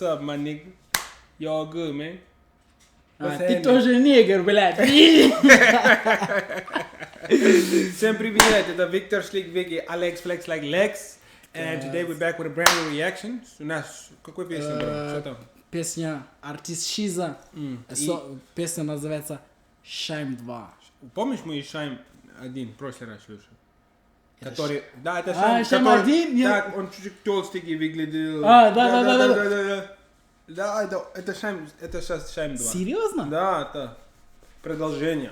up, my nigga? Y'all good, man? Ты тоже негр, блядь. Всем привет, это Виктор Шлик и Alex Flex Like Lex. And today we're back with a brand new reaction. У нас какой песня, bro? Что там? Песня артист Шиза. Песня называется Shime 2. Помнишь, мы и Shime 1 в прошлый раз слушали? Который... Да, это Shime 1? Так, он чуть-чуть толстенький выглядел. Да, это Shime, это сейчас Shime 2. Серьезно? Да, это продолжение.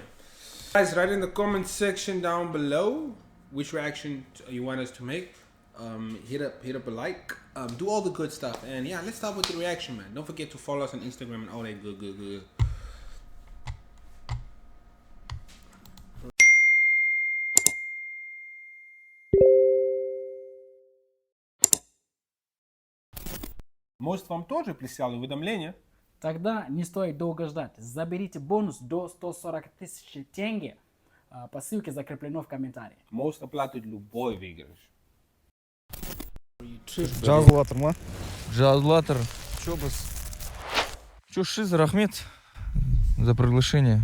Guys, write in the comment section down below which reaction you want us to make. Hit up a like. Do all the good stuff. And yeah, let's start with the reaction, man. Don't forget to follow us on Instagram and all that good. Может, вам тоже прислали уведомление? Тогда не стоит долго ждать. Заберите бонус до 140 тысяч тенге по ссылке, закреплено в комментарии. Most оплатит любой выигрыш. Жазылатыр ма? Жазылатыр. Чё біз? Чё, Шиза, рахмет за приглашение.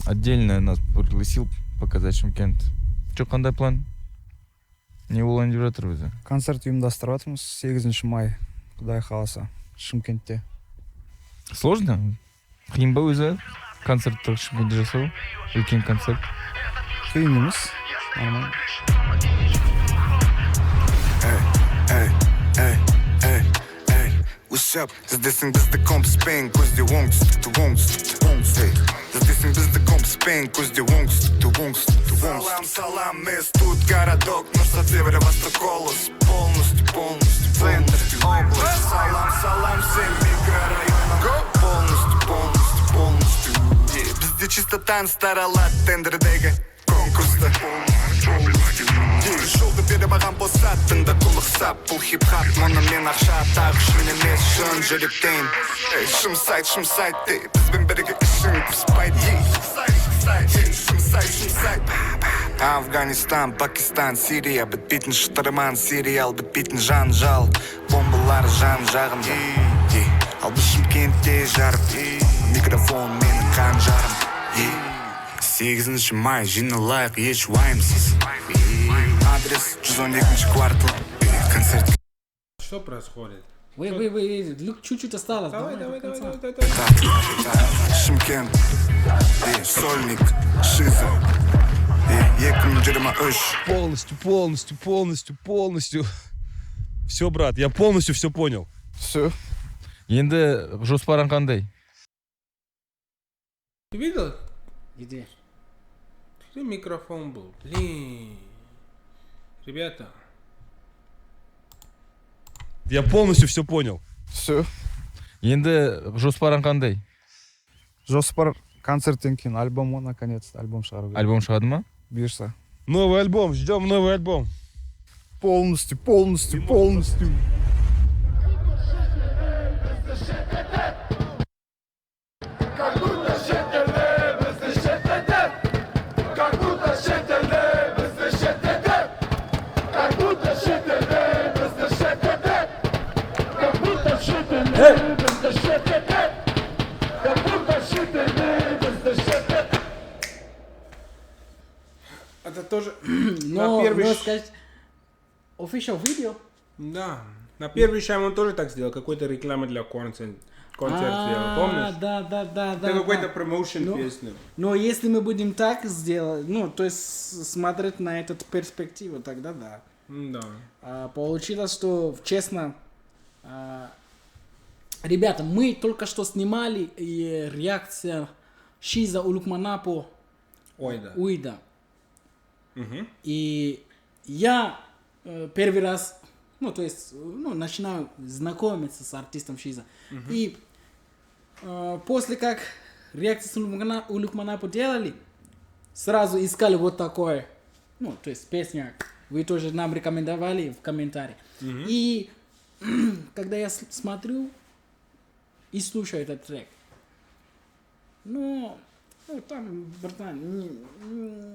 Отдельно нас пригласил показать Шымкент. Чё, қандай план? Не болайын деп жатыр өзі? Концерт ұйымдастырып жатырмыз 8 май, Құдай қаласа, Шымкентте. Сложно? Қиын ба өзі? Концертті Шымкентте жасау? Үлкен концерт. Қиын емес, нормально. What's up? Здесің бізді компспен, көзде оңтүстік. Здесің бізді компспен, көзде оңтүстік. Салам, mēs тут городок, но со севера восток голос. Полностью, центр область. Салам, всем микрорайонам. Полностью. Бізде чисто танц таралат, тендердегі конкурста. Жолды бере маған босаттың да құлықсап. Бұл хип-хап, мұны мен ақша тақ шын емес, шын жүректен. Шымсайт, бізбен бірге ішін піспайды. Шымсайт. Афганистан, Пакистан, Сирия, бітпейтін шытырман, сериал, бітпейтін жанжал. Бомбалар жан жағым. Ал біз Шымкентте жарып, микрофон менің қанжарым. 8 май, жиналайық еш уайымсыз. Адрес 112 квартал. Концерт. Что происходит? Вы, чуть-чуть осталось. Давай. Шымкент, Сольник, Шиза. 2023. Полностью. Все, брат, я полностью все понял. Все. Енді жоспарың қандай? Ты видел? Где? Где микрофон был? Блин. Ребята. Я полностью все понял. Все. Енді жоспарың қандай? Жоспар концерттен кейін альбомы, наконец-то, альбом шығару керек. Альбом шығады ма? Бұйырса. Новый альбом, ждем новый альбом. Полностью. Это тоже Но, можно сказать, official видео. Да. На первый шайм он тоже так сделал. Какой-то рекламы для концерт сделал. Помнишь? Да. Это какой-то промоушен песни. Но если мы будем так сделать, то есть смотреть на эту перспективу, тогда да. Да. Получилось, что, честно, ребята, мы только что снимали реакция Шиза Улукманапо Уйда. И я первый раз, начинаю знакомиться с артистом Шиза. И после как реакцию Улукманапо делали, сразу искали вот такое, то есть песня, вы тоже нам рекомендовали в комментарии. И когда я смотрю и слушаю этот трек, там, братан...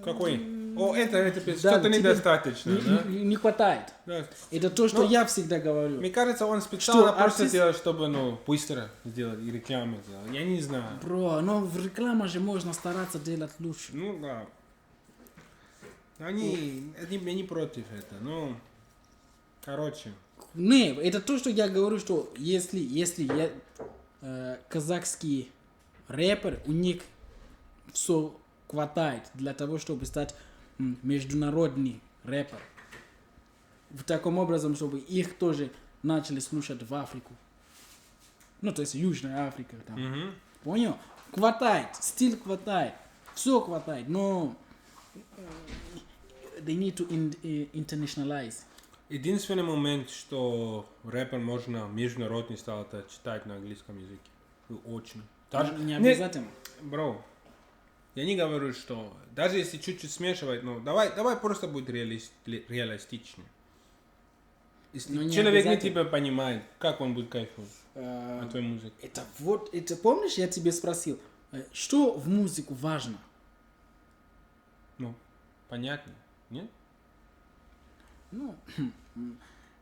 Какой? О, это Да, что-то тебе недостаточно, да? не хватает. Да. Это то, что Ну, я всегда говорю. Мне кажется, он специально Что просто артист- делает, чтобы, быстро сделать и рекламу сделать. Я не знаю. Бро, но в рекламе же можно стараться делать лучше. Ну, да. Они не против этого, ну, короче. Не, это то, что я говорю, что если я казахский рэпер, у них все хватает для того, чтобы стать международный рэпер. В таком образом, чтобы их тоже начали слушать в Африку. Ну, то есть Южная Африка там. Мгм. Понял? Хватает, стиль хватает, все хватает, но they need to internationalize. Единственный момент, что рэпер можно международный стал это читать на английском языке. Очень. Даже, Не обязательно. Бро, я не говорю, что даже если чуть-чуть смешивать, давай просто будет реалистичнее. Если Но не человек не обязательно. тебя понимает, как он будет кайфовать Э, от твоей музыки? это помнишь, я тебе спросил, что в музыку важно? Ну, понятно, нет? Ну,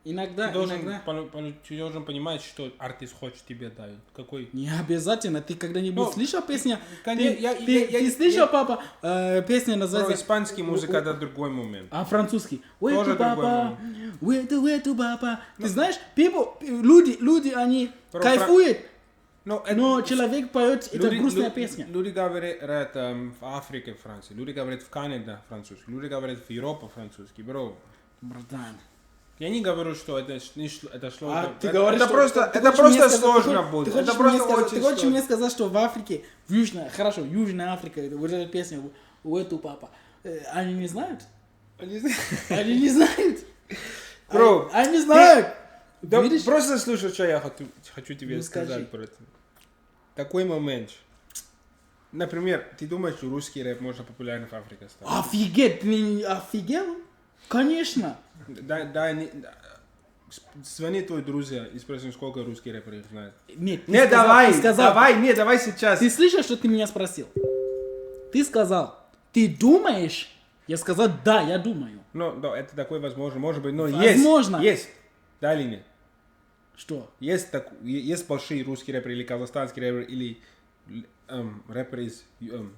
иногда, Ты должен, иногда. ты должен понимать, что артист хочет тебе дать. Какой? Не обязательно. Ты когда-нибудь Ну, слышал песню? конечно, Ты слышал, папа? Песня Про называется... испанский музыка это другой момент. А французский? Тоже Уэту, папа, другой уэту, папа. Ты знаешь, люди, они Про кайфуют, Но но человек поет, это грустная песня. Люди говорят в Африке французский, люди говорят в Канаде французский, люди говорят в Европе французский. Бро, Братан. я не говорю, что это сложно. Ты говоришь, это что- просто, ты это хочешь мне просто сказать- сложно ты будет. хочешь Это мне просто сказать- очень Ты хочешь мне сложно. сказать, что в Африке, Южная Африка, вот эта песня, уэту, папа, они не знают? Они не знают? Бро, Они не знают! Да, Видишь? просто слушай, что я хочу тебе Ну, скажи. сказать про это. Такой момент. Например, ты думаешь, что русский рэп можно популярным в Африке стать? Офигеть, ты не офигел? Конечно. Звони твой друзья и спроси, сколько русский рэперов знает. Нет, ты Не, сказал- давай, ты сказал- давай сейчас. Ты слышал, что ты меня спросил? Ты сказал, ты думаешь? Я сказал, да, я думаю. Ну, да, это такое возможно, может быть, но Возможно. есть. Да или нет? Что? Есть большие русские рэперы или казахстанские рэперы или рэперы из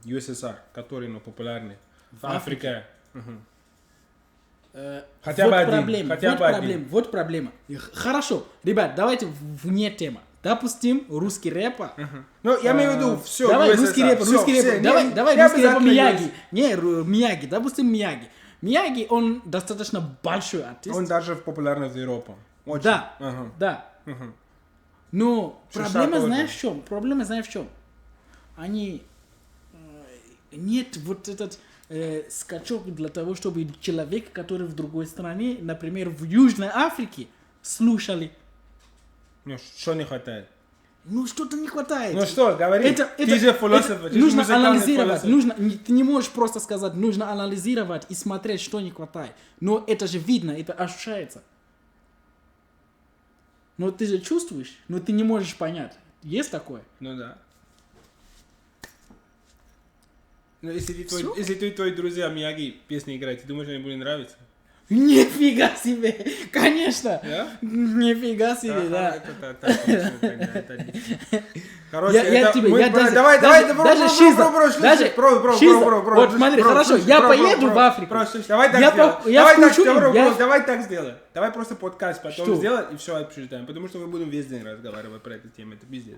ЮССР, которые популярны в Африке. Мгм. Хотя вот бы один, проблема, хотя вот бы один. проблема, вот проблема. Хорошо, ребят, давайте вне темы. Допустим, русский рэпер. Ну, я имею в виду все. Давай русский рэпер, давай русский рэпер Мияги. Не, Мияги, допустим Мияги. Мияги, он достаточно большой артист. Он даже популярный в Европе. Очень. Да, Ага. да. Мгм. Но Шиша проблема тоже. знаешь в чем? Проблема знаешь в чем? Они нет вот этот скачок для того, чтобы человек, который в другой стране, например, в Южной Африке, слушали. Ну, что не хватает? Ну что-то не хватает. Ну что, говори. Ты же философ, ты же нужно музыкальный анализировать. философ. Ты не можешь просто сказать, нужно анализировать и смотреть, что не хватает. Но это же видно, это ощущается. Но ты же чувствуешь, но ты не можешь понять. Есть такое? Ну да. Ну, если Всё? твои друзья Мияги песни играют, ты думаешь, они будут нравиться? Нифига себе! Конечно! Да? Нифига себе, Ага, да. это отлично, тогда, это отлично. Короче, Я тебе, я даже, давай, даже Шиза, даже Шиза, вот смотри, хорошо, я поеду в Африку. Давай так Я сделаем. я включу, я- Давай так сделаем. Давай просто подкаст потом Что? сделаем и все обсуждаем, потому что мы будем весь день разговаривать про эту тему, это пиздец.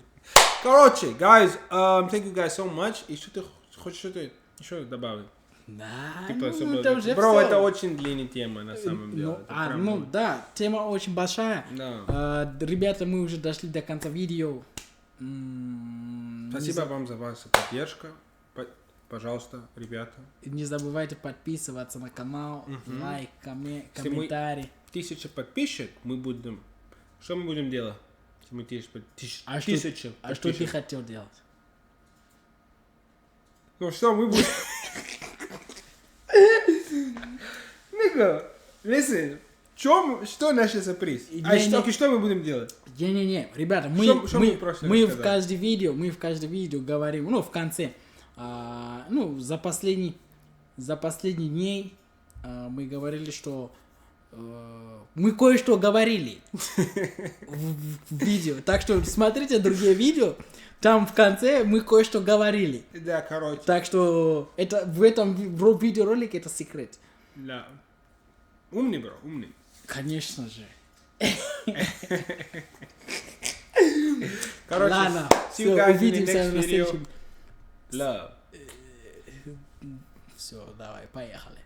Короче, guys, thank you guys so much. И что ты хочешь что-то еще добавить? Да, Типа, ну, чтобы- это уже Бро, всё. это очень длинная тема на самом деле. Ну, Это прям ну да, тема очень большая. Да. Ребята, мы уже дошли до конца видео. Спасибо вам за вашу поддержку. Пожалуйста, ребята. Не забывайте подписываться на канал, лайк, Если мы- комментарий. 1000 подписчиков мы будем... Что мы будем делать? Если мы 1000 А что ты подписчиков? хотел делать? Ну что мы будем... Ника, listen. Что наш сюрприз? Что мы будем делать? Не-не-не, ребята, мы, Что мы просто мы в рассказали? каждом видео говорим, ну, в конце, ну, за последние дней мы говорили, что мы кое-что говорили в видео. Так что смотрите другие видео. Там в конце мы кое-что говорили. Да, короче. Так что это в этом видеоролике это секрет. Да. Умный, бро, умный. Конечно же. Короче, Ладно, see you всё, guys in the увидимся next на video. следующем. Love. Все, давай, поехали.